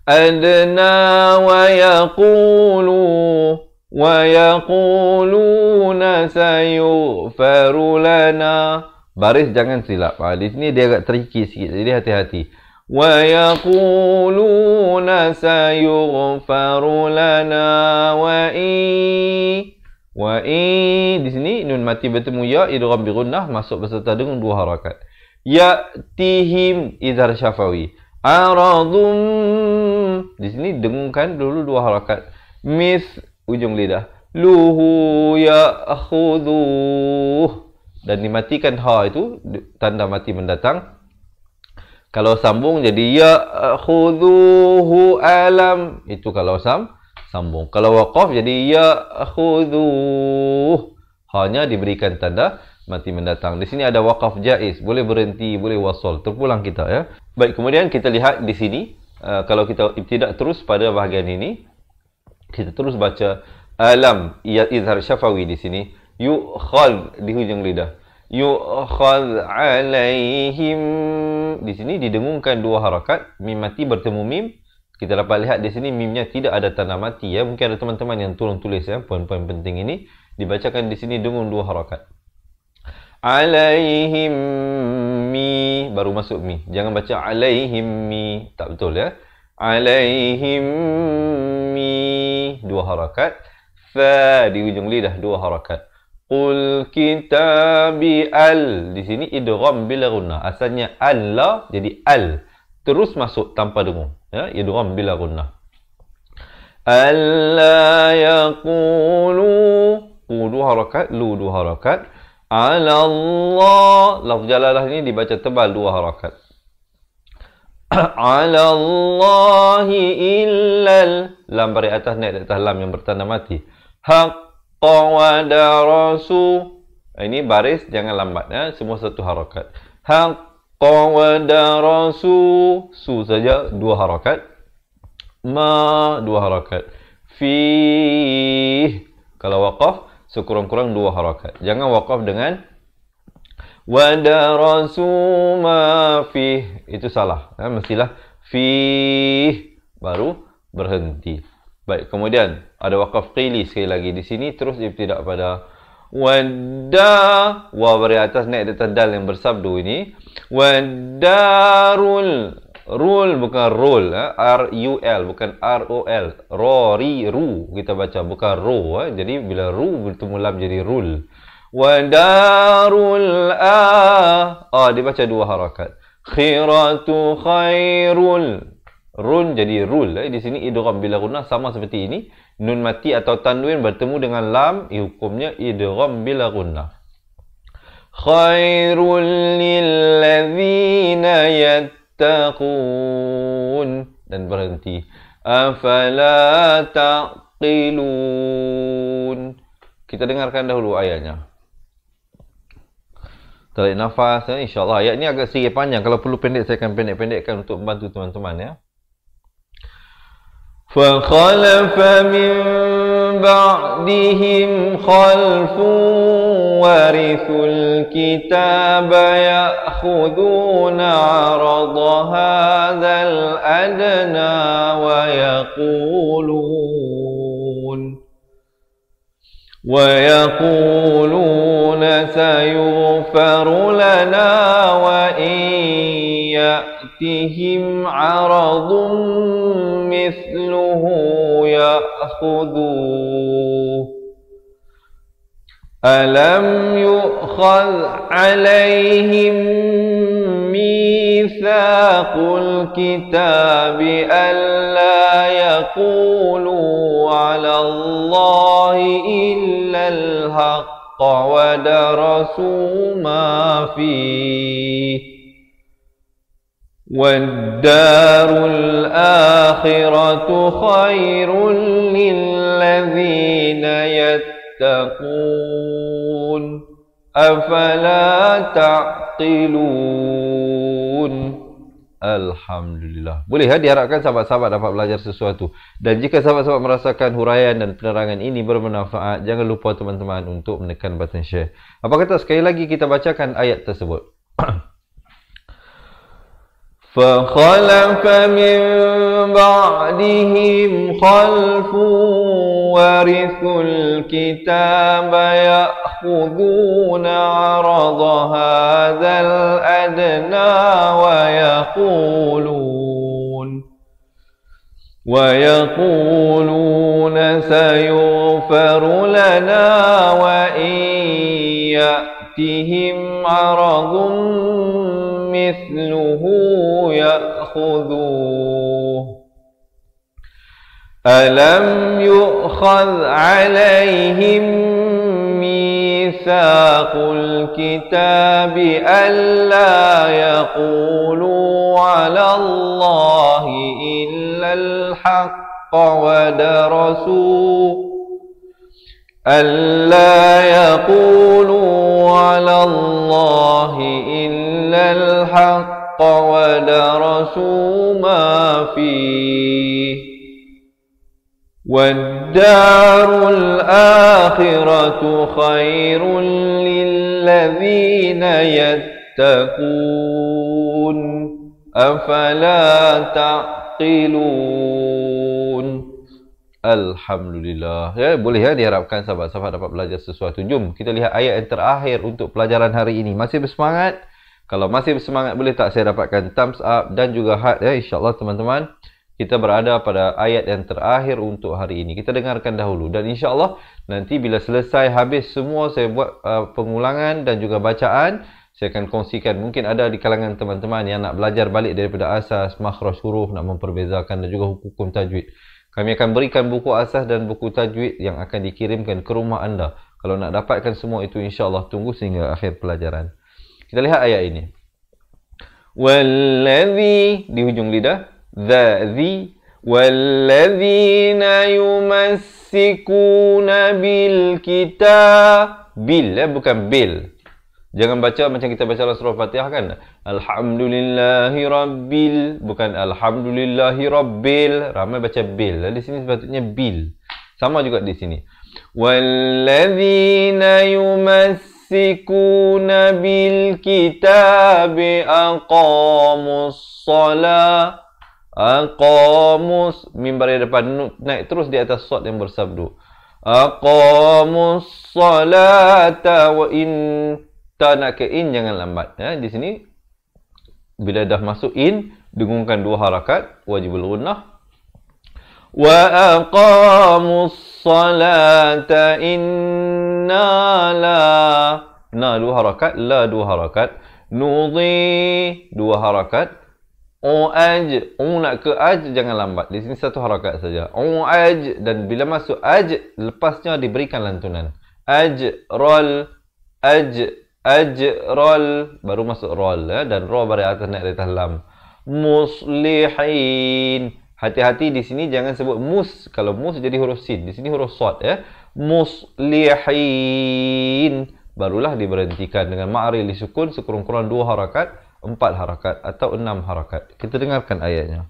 adna wa yaquluna sayughfaru lana. Baris jangan silap. Di sini dia agak tricky sikit, jadi hati-hati. Wa yaquluna sayughfaru lana wa di sini nun mati bertemu ya idgham bi gunnah masuk beserta dengan 2 harakat. Ya'tihim izhar syafawi. Aradum di sini dengungkan dulu 2 harakat. Mis ujung lidah. Luhu ya'khudhuh dan dimatikan ha itu tanda mati mendatang. Kalau sambung jadi ya'khudhuhu alam, itu kalau sambung. Kalau waqaf jadi ya'khudhuh, hanya diberikan tanda mati mendatang. Di sini ada waqaf jaiz, boleh berhenti, boleh wasal. Terpulang kita ya. Baik, kemudian kita lihat di sini kalau kita ibtidak terus pada bahagian ini, kita terus baca alam izhar syafawi di sini. Yu'khadh di hujung lidah. Yu'khadh alaihim di sini didengungkan 2 harakat. Mim mati bertemu mim. Kita dapat lihat di sini mimnya tidak ada tanda mati ya. Mungkin ada teman-teman yang tolong tulis ya poin-poin penting ini. Dibacakan di sini dengung 2 harakat. Alaihim mi baru masuk mi. Jangan baca alaihim mi, tak betul ya. Alaihim mi 2 harakat. Fa di ujung lidah 2 harakat. Qul kitabi al di sini idgham bila gunnah. Asalnya alla jadi al. Terus masuk tanpa dengung ya, idgham bila gunnah. Alla yaqulu 2 harakat, lu 2 harakat. Ala Allah lafz jalalah ini dibaca tebal 2 harakat. Ala Allahi illal lam bari atas naik di atas lam yang bertanda mati. Haqqa wa darasu. Ini baris jangan lambat ya, semua satu harakat. Haqqa wa darasu, su saja 2 harakat. Ma 2 harakat. Fi kalau waqaf sekurang-kurang 2 harakat. Jangan waqaf dengan wa darasu ma fi, itu salah ya, mestilah fi baru berhenti. Baik, kemudian ada waqaf qili sekali lagi di sini terus ibtidak pada wadda wa bari atas naik di atas dal yang bersabdu ini. Wadarul rul bukan rul R U L bukan R O L. Ri ru kita baca bukan ro jadi bila ru bertemu lam jadi rul. Wadarul dibaca 2 harakat. Khiratu khairul run jadi rul di sini idgham bila gunnah sama seperti ini. Nun mati atau tanwin bertemu dengan lam hukumnya idgham bila gunnah. Khairul lilladzina yattaqun dan berhenti. Afala taqilun. Kita dengarkan dahulu ayatnya. Tarik nafas insya-Allah. Ayat ini agak sedikit panjang, kalau perlu pendek saya akan pendek-pendekkan untuk membantu teman-teman ya. فَخَلَفَ مِنْ بَعْدِهِمْ خَلْفٌ وَرِثُوا الْكِتَابَ يَأْخُذُونَ عَرَضَ هَذَا الْأَدْنَى وَيَقُولُونَ سَيُغْفَرُ لَنَا وَإِنْ يَأْتِهِمْ عَرَضٌ مِثْلُهُ يَأْخُذُوهُ أَلَمْ يُؤْخَذْ عَلَيْهِمْ مِيثَاقُ الْكِتَابِ أَلَّا يَقُولُوا عَلَى اللَّهِ إِلَّا الْحَقَّ وَدَرَسُوا مَا فِيهِ وَالدَّارُ الْآخِرَةُ خَيْرٌ لِلَّذِينَ يَتَّقُونَ أَفَلَا تَعْقِلُونَ. Alhamdulillah. Boleh diharapkan sahabat-sahabat dapat belajar sesuatu. Dan jika sahabat-sahabat merasakan huraian dan penerangan ini bermanfaat, jangan lupa teman-teman untuk menekan button share. Apa kata sekali lagi kita bacakan ayat tersebut. فخلف من بعدهم خلف ورثوا الكتاب يأخذون عرض هذا الأدنى ويقولون سيغفر لنا وإن يأتهم عرض مثله يأخذوه ألم يؤخذ عليهم ميثاق الكتاب ألا يقولوا على الله إلا الحق ودرسوا ألا يقولوا على الله إلا الحق ودرسوا ما فيه والدار الآخرة خير للذين يتقون أفلا تعقلون. Alhamdulillah. Ya, boleh ya, diharapkan sahabat-sahabat dapat belajar sesuatu. Jom kita lihat ayat yang terakhir untuk pelajaran hari ini. Masih bersemangat? Kalau masih bersemangat, boleh tak saya dapatkan thumbs up dan juga heart ya, insya-Allah teman-teman. Kita berada pada ayat yang terakhir untuk hari ini. Kita dengarkan dahulu dan insya-Allah nanti bila selesai habis semua saya buat pengulangan dan juga bacaan, saya akan kongsikan. Mungkin ada di kalangan teman-teman yang nak belajar balik daripada asas, makhraj huruf, nak memperbezakan dan juga hukum tajwid. Kami akan berikan buku asas dan buku tajwid yang akan dikirimkan ke rumah anda. Kalau nak dapatkan semua itu, insya-Allah tunggu sehingga akhir pelajaran. Kita lihat ayat ini. Wallazi di hujung lidah, dzi wallazina yumassikuna bil kitab, bil bukan bil. Jangan baca macam kita baca dalam surah Fatihah kan. Alhamdulillahi Rabbil. Bukan Alhamdulillahi Rabbil. Ramai baca bil. Di sini sepatutnya bil. Sama juga di sini. Walladzina yumassikuna bil kitabi aqamus salah. Aqamus. Mim baris depan naik terus di atas shad yang bersabdu. Aqamus salata wa in. Tak nak ke in, jangan lambat ya. Di sini bila dah masuk in, dengungkan 2 harakat wajibul gunnah. Wa aqamus salata inna la, na 2 harakat, la 2 harakat, nudhi 2 harakat, aj, nak ke aj jangan lambat. Di sini 1 harakat saja. Aj, dan bila masuk aj, lepasnya diberikan lantunan. Ajral, ajral, baru masuk rol ya, dan ra baris atas naik di atas lam. Muslihin, hati-hati di sini jangan sebut mus. Kalau mus jadi huruf sin, di sini huruf shad ya. Muslihin, barulah diberhentikan dengan ma'ril disukun sekurang-kurang 2 harakat, 4 harakat atau 6 harakat. Kita dengarkan ayatnya.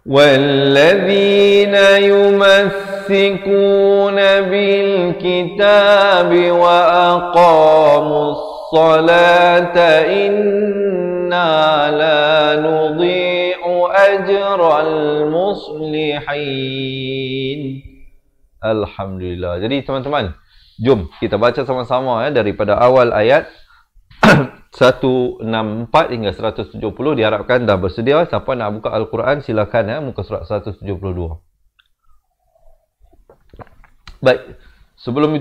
وَالَّذِينَ يُمَسِّكُونَ بِالْكِتَابِ وَأَقَامُوا الصَّلَاةَ إِنَّا لَا نُضِيعُ أَجْرَ الْمُصْلِحِينَ. Alhamdulillah. Jadi teman-teman, jom kita baca sama-sama ya, daripada awal ayat 164 hingga 170. Diharapkan dah bersedia. Siapa nak buka Al-Quran silakan ya, muka surat 172. Baik, sebelum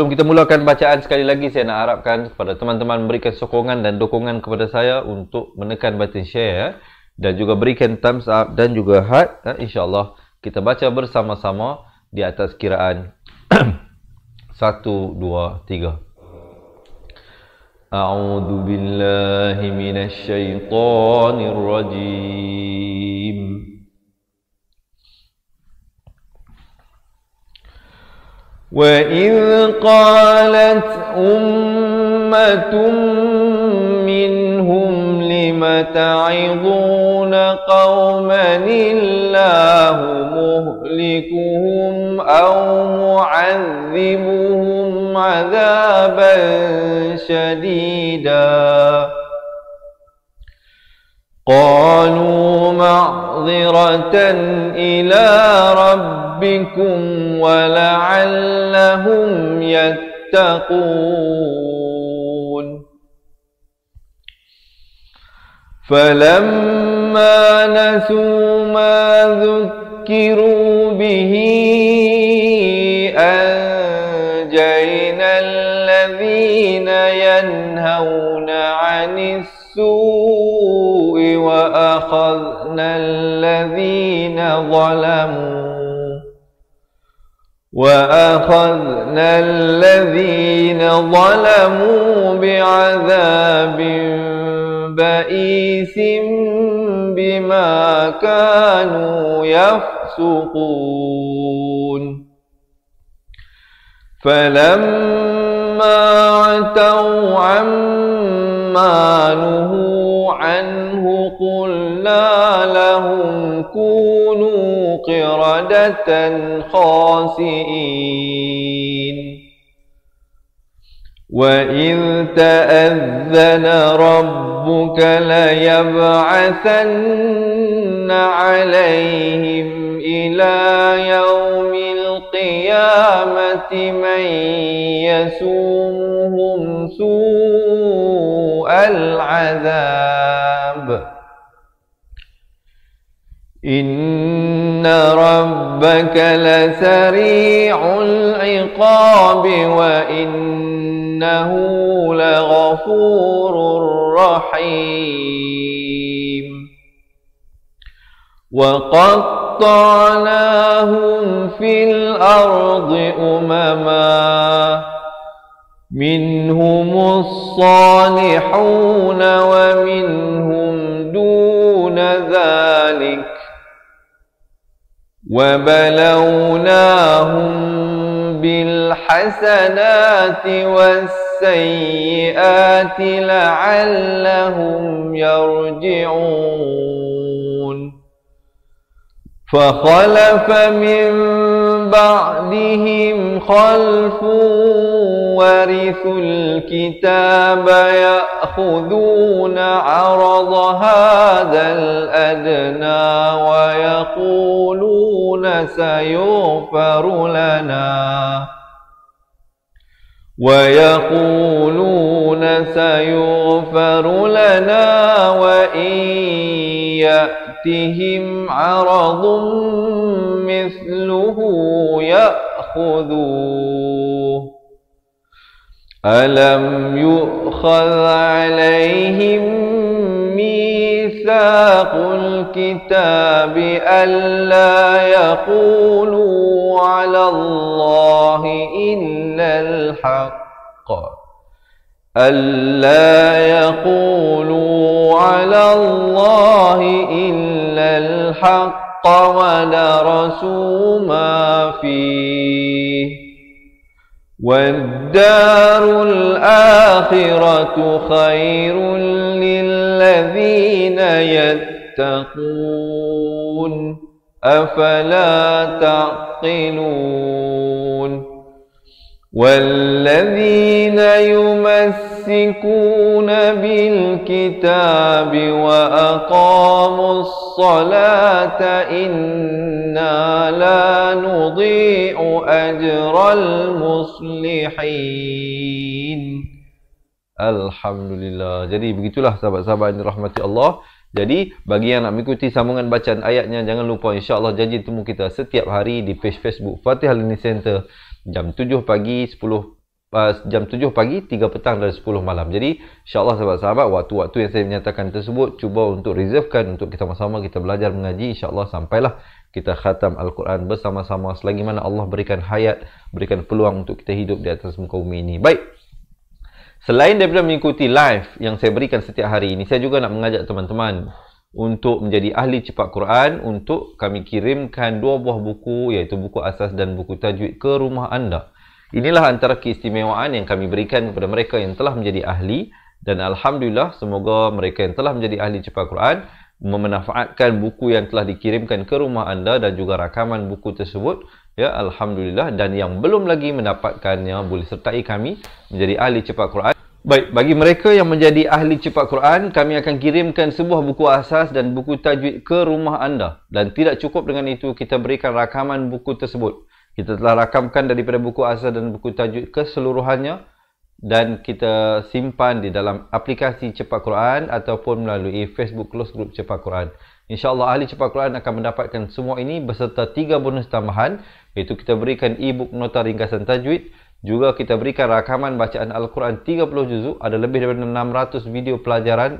kita mulakan bacaan, sekali lagi saya nak harapkan kepada teman-teman berikan sokongan dan dukungan kepada saya untuk menekan button share ya, dan juga berikan thumbs up dan juga heart ya. InsyaAllah kita baca bersama-sama di atas kiraan 1, 2, 3. أعوذ بالله من الشيطان الرجيم وإذ قالت أمة منهم لم تعظون قوما الله مهلكهم أو معذبهم عذابا شديدا قالوا معذرة إلى ربكم ولعلهم يتقون فلما نسوا ما ذكروا به أنجينا الذين ينهون عن السوء وأخذنا الذين ظلموا بعذاب بئيس بما كانوا يفسقون فلما عتوا عما نهوا عنه قلنا لهم كونوا قردة خاسئين وإذ تأذن ربك ليبعثن عليهم إلى يوم القيامة من يسومهم سوء العذاب إن ربك لسريع العقاب وإنه لغفور رحيم وقطعناهم في الأرض أمما منهم الصالحون ومنهم دون ذلك وبلوناهم بالحسنات والسيئات لعلهم يرجعون فخلف من بعدهم خلف ورثوا الكتاب يأخذون عرض هذا الأدنى ويقولون سيغفر لنا وإن يأتهم عرض مثله يأخذوه ألم يؤخذ عليهم ميثاق الكتاب ألا يقولوا على الله إلا الحق ودرسوا ما فيه والدار الآخرة خير للذين يتقون أفلا تعقلون والذين يمسكون بالكتاب وأقاموا الصلاة إنا لا نضيع أجر المصلحين. Alhamdulillah. Jadi begitulah sahabat-sahabat yang dirahmati Allah. Jadi bagi yang nak mengikuti sambungan bacaan ayatnya, jangan lupa insya-Allah janji temu kita setiap hari di page Facebook Fatihah Learning Center jam 7 pagi, 3 petang dan 10 malam. Jadi insya-Allah sahabat-sahabat, waktu-waktu yang saya menyatakan tersebut cuba untuk reservekan untuk kita sama-sama kita belajar mengaji, insya-Allah sampailah kita khatam Al-Quran bersama-sama selagi mana Allah berikan hayat, berikan peluang untuk kita hidup di atas muka bumi ini. Baik. Selain daripada mengikuti live yang saya berikan setiap hari ini, saya juga nak mengajak teman-teman untuk menjadi ahli cepat Quran, untuk kami kirimkan 2 buah buku, iaitu buku asas dan buku tajwid ke rumah anda. Inilah antara keistimewaan yang kami berikan kepada mereka yang telah menjadi ahli, dan Alhamdulillah semoga mereka yang telah menjadi ahli cepat Quran memanfaatkan buku yang telah dikirimkan ke rumah anda dan juga rakaman buku tersebut. Ya, Alhamdulillah. Dan yang belum lagi mendapatkannya boleh sertai kami menjadi ahli cepat Quran Baik, bagi mereka yang menjadi ahli cepat Quran, kami akan kirimkan sebuah buku asas dan buku tajwid ke rumah anda. Dan tidak cukup dengan itu, kita berikan rakaman buku tersebut. Kita telah rakamkan daripada buku asas dan buku tajwid keseluruhannya dan kita simpan di dalam aplikasi cepat Quran ataupun melalui Facebook Close Group cepat Quran. InsyaAllah ahli cepat Quran akan mendapatkan semua ini beserta 3 bonus tambahan, iaitu kita berikan e-book nota ringkasan tajwid. Juga kita berikan rakaman bacaan Al-Quran 30 juzuk, ada lebih daripada 600 video pelajaran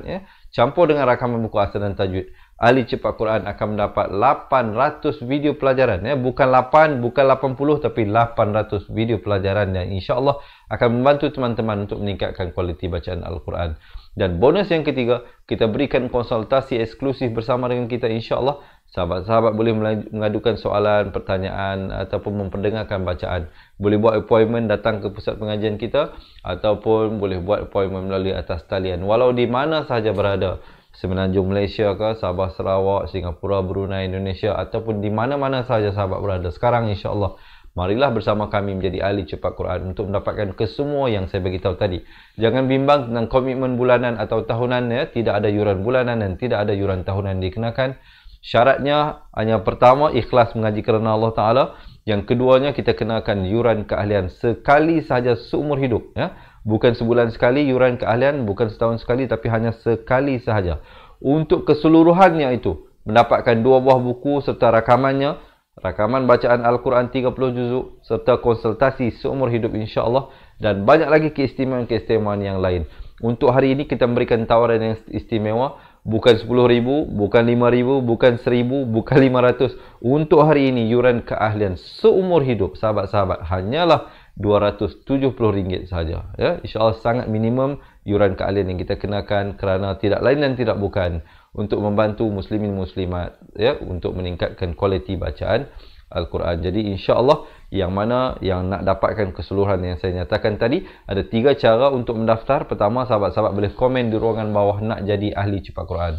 campur dengan rakaman buku asal dan tajwid. Ahli cepat Quran akan mendapat 800 video pelajaran, bukan 8, bukan 80, tapi 800 video pelajaran yang insya-Allah akan membantu teman-teman untuk meningkatkan kualiti bacaan Al-Quran. Dan bonus yang ketiga, kita berikan konsultasi eksklusif bersama dengan kita insya-Allah. Sahabat-sahabat boleh mengadukan soalan, pertanyaan ataupun memperdengarkan bacaan. Boleh buat appointment datang ke pusat pengajian kita ataupun boleh buat appointment melalui atas talian. Walau di mana sahaja berada, Semenanjung Malaysia ke, Sabah Sarawak, Singapura, Brunei, Indonesia ataupun di mana-mana sahaja sahabat berada. Sekarang insya-Allah marilah bersama kami menjadi ahli cepat Quran untuk mendapatkan kesemua yang saya beritahu tadi. Jangan bimbang tentang komitmen bulanan atau tahunan, tidak ada yuran bulanan dan tidak ada yuran tahunan dikenakan. Syaratnya hanya pertama ikhlas mengaji kerana Allah Ta'ala. Yang keduanya kita kenakan yuran keahlian sekali sahaja seumur hidup. Bukan sebulan sekali yuran keahlian, bukan setahun sekali, tapi hanya sekali sahaja. Untuk keseluruhannya itu, mendapatkan 2 buah buku serta rakamannya, rakaman bacaan Al-Quran 30 juzuk serta konsultasi seumur hidup insya-Allah, dan banyak lagi keistimewaan-keistimewaan yang lain. Untuk hari ini kita memberikan tawaran yang istimewa, bukan 10,000, bukan 5,000, bukan 1,000, bukan 500. Untuk hari ini yuran keahlian seumur hidup sahabat-sahabat hanyalah RM270 sahaja. Insya-Allah sangat minimum yuran keahlian yang kita kenakan kerana tidak lain dan tidak bukan untuk membantu muslimin muslimat untuk meningkatkan kualiti bacaan Al-Quran. Jadi insya-Allah yang mana yang nak dapatkan keseluruhan yang saya nyatakan tadi, ada 3 cara untuk mendaftar. Pertama, sahabat-sahabat boleh komen di ruangan bawah nak jadi ahli cepat Quran.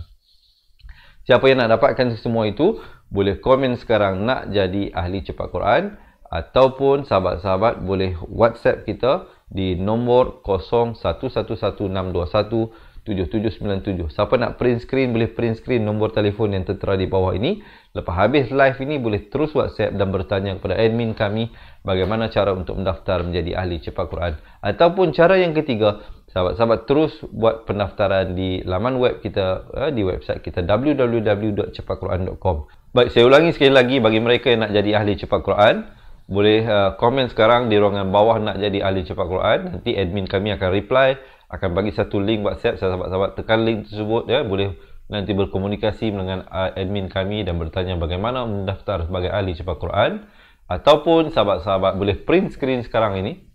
Siapa yang nak dapatkan semua itu, boleh komen sekarang nak jadi ahli cepat Quran, ataupun sahabat-sahabat boleh WhatsApp kita di nombor 0111621797. Siapa nak print screen, boleh print screen nombor telefon yang tertera di bawah ini. Lepas habis live ini, boleh terus WhatsApp dan bertanya kepada admin kami bagaimana cara untuk mendaftar menjadi ahli cepat Quran. Ataupun cara yang ketiga, sahabat-sahabat terus buat pendaftaran di laman web kita, di website kita www.cepatquran.com. Baik, saya ulangi sekali lagi bagi mereka yang nak jadi ahli cepat Quran, boleh komen sekarang di ruangan bawah nak jadi ahli cepat Quran. Nanti admin kami akan reply, akan bagi satu link WhatsApp. Sahabat-sahabat tekan link tersebut, boleh nanti berkomunikasi dengan admin kami dan bertanya bagaimana mendaftar sebagai ahli cepat Quran. Ataupun sahabat-sahabat boleh print screen sekarang ini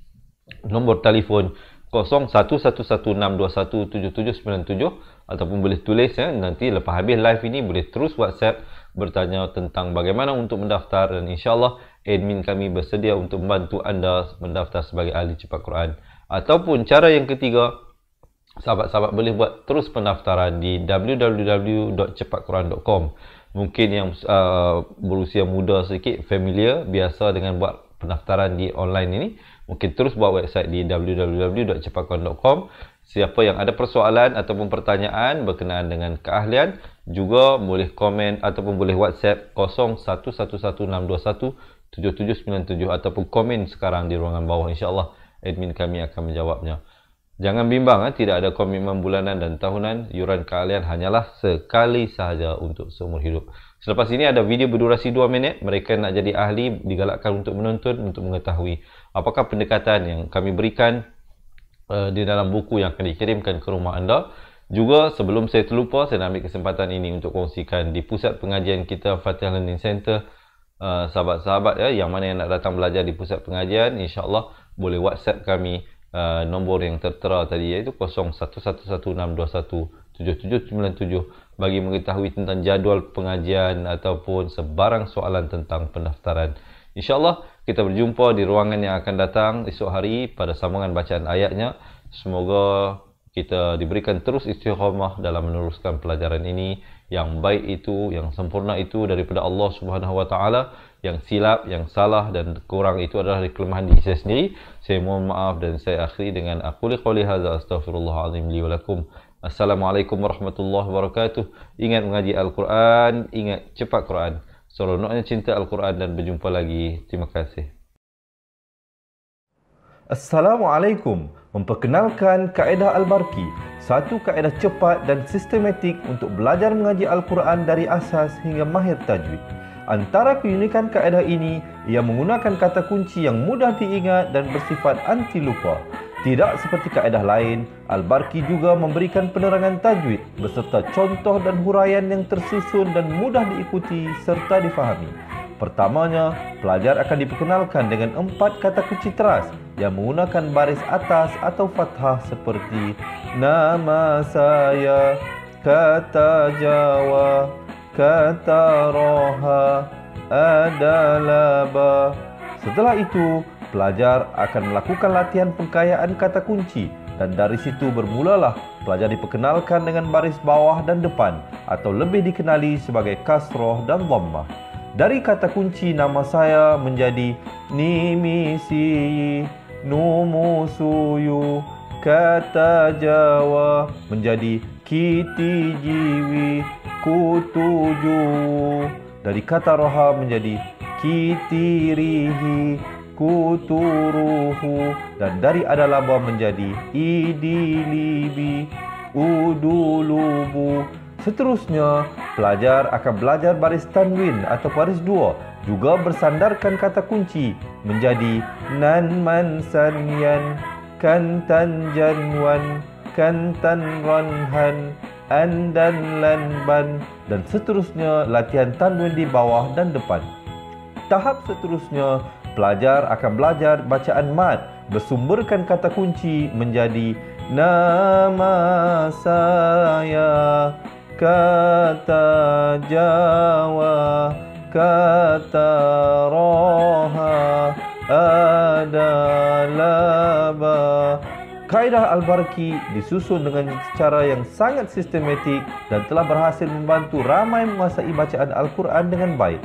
nombor telefon 0111621797, ataupun boleh tulis nanti lepas habis live ini boleh terus WhatsApp bertanya tentang bagaimana untuk mendaftar, dan insya-Allah admin kami bersedia untuk membantu anda mendaftar sebagai ahli cepat Quran. Ataupun cara yang ketiga, sahabat-sahabat boleh buat terus pendaftaran di www.cepatquran.com. Mungkin yang berusia muda sedikit, familiar, biasa dengan buat pendaftaran di online ini, mungkin terus buat website di www.cepatquran.com. Siapa yang ada persoalan ataupun pertanyaan berkenaan dengan keahlian, juga boleh komen ataupun boleh WhatsApp 0111621797 ataupun komen sekarang di ruangan bawah. InsyaAllah admin kami akan menjawabnya. Jangan bimbang, tidak ada komitmen bulanan dan tahunan. Yuran keahlian hanyalah sekali sahaja untuk seumur hidup. Selepas ini ada video berdurasi 2 minit. Mereka nak jadi ahli digalakkan untuk menonton, untuk mengetahui apakah pendekatan yang kami berikan di dalam buku yang akan dikirimkan ke rumah anda. Juga sebelum saya terlupa, saya nak ambil kesempatan ini untuk kongsikan di pusat pengajian kita Fatihah Learning Center. Sahabat-sahabat yang mana yang nak datang belajar di pusat pengajian, insya-Allah boleh WhatsApp kami nombor yang tertera tadi, iaitu 0111621797 bagi mengetahui tentang jadual pengajian ataupun sebarang soalan tentang pendaftaran. InsyaAllah kita berjumpa di ruangan yang akan datang esok hari pada sambungan bacaan ayatnya. Semoga kita diberikan terus istiqamah dalam meneruskan pelajaran ini. Yang baik itu, yang sempurna itu daripada Allah Subhanahu Wa Taala. Yang silap, yang salah dan kurang itu adalah dari kelemahan diri saya sendiri. Saya mohon maaf dan saya akhiri dengan aquli qouli hadza astaghfirullahalazim li wa lakum. Assalamualaikum warahmatullahi wabarakatuh. Ingat mengaji Al-Quran, ingat cepat Quran. Seronoknya cinta Al-Quran dan berjumpa lagi. Terima kasih. Assalamualaikum. Memperkenalkan kaedah Al-Barki, satu kaedah cepat dan sistematik untuk belajar mengaji Al-Quran dari asas hingga mahir tajwid. Antara keunikan kaedah ini, ia menggunakan kata kunci yang mudah diingat dan bersifat anti lupa. Tidak seperti kaedah lain, Al-Barki juga memberikan penerangan tajwid beserta contoh dan huraian yang tersusun dan mudah diikuti serta difahami. Pertamanya, pelajar akan diperkenalkan dengan 4 kata kunci teras yang menggunakan baris atas atau fathah seperti nama saya, kata Jawa, kata roha, adalah ba. Setelah itu, pelajar akan melakukan latihan pengkayaan kata kunci dan dari situ bermulalah pelajar diperkenalkan dengan baris bawah dan depan atau lebih dikenali sebagai kasroh dan dhammah. Dari kata kunci nama saya menjadi nimisi, numusuyu, kata Jawa menjadi kiti jiwi, kutuju. Dari kata roha menjadi kitirihi, kuturuhu. Dan dari adalaba menjadi idilibi, udulubu. Seterusnya, pelajar akan belajar baris tanwin atau baris dua, juga bersandarkan kata kunci menjadi nan man sanyan, kan tan janwan, kan tan ranhan, an dan lan ban, dan seterusnya latihan tanwin di bawah dan depan. Tahap seterusnya, pelajar akan belajar bacaan mad bersumberkan kata kunci menjadi nama saya, kata Jawa, kata roha, adalah ba. Kaedah Al-Barki disusun dengan cara yang sangat sistematik dan telah berhasil membantu ramai menguasai bacaan Al-Quran dengan baik.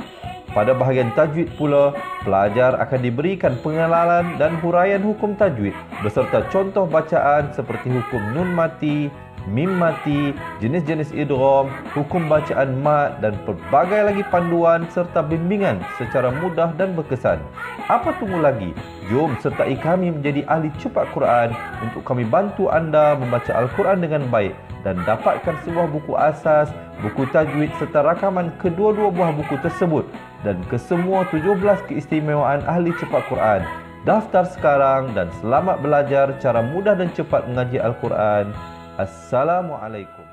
Pada bahagian tajwid pula, pelajar akan diberikan pengenalan dan huraian hukum tajwid beserta contoh bacaan seperti hukum nun mati, mim mati, jenis-jenis idgham, hukum bacaan mat dan pelbagai lagi panduan serta bimbingan secara mudah dan berkesan. Apa tunggu lagi? Jom sertai kami menjadi ahli cepat Quran untuk kami bantu anda membaca Al-Quran dengan baik dan dapatkan sebuah buku asas, buku tajwid serta rakaman kedua-dua buah buku tersebut dan kesemua 17 keistimewaan ahli cepat Quran. Daftar sekarang dan selamat belajar cara mudah dan cepat mengaji Al-Quran. Assalamualaikum.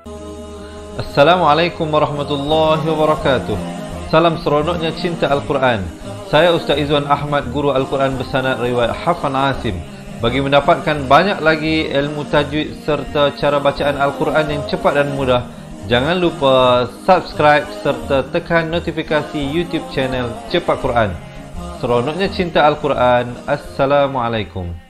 Assalamualaikum warahmatullahi wabarakatuh. Salam seronoknya cinta Al-Quran. Saya Ustaz Izwan Ahmad, guru Al-Quran bersanad riwayat Hafan Asim. Bagi mendapatkan banyak lagi ilmu tajwid serta cara bacaan Al-Quran yang cepat dan mudah, jangan lupa subscribe serta tekan notifikasi YouTube channel Cepat Quran. Seronoknya cinta Al-Quran. Assalamualaikum.